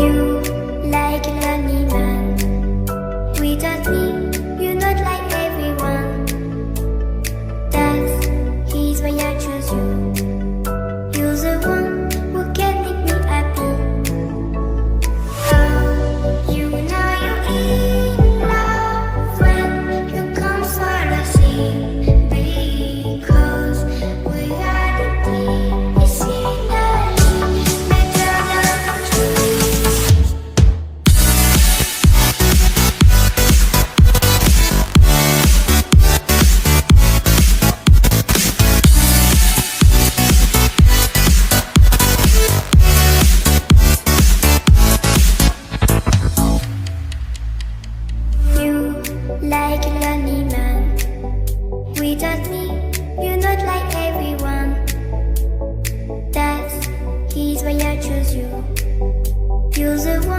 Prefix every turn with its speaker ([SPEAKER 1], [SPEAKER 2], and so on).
[SPEAKER 1] You like a lonely man. Without me, you're not like everyone. That's he's why I choose you. You're the one who can make me happy. Oh, you know you're in love when you come for the sea. Because we are the peace in the better than trees. You like a lonely man. Without me, you're not like everyone. That's he's why I choose you. You're the one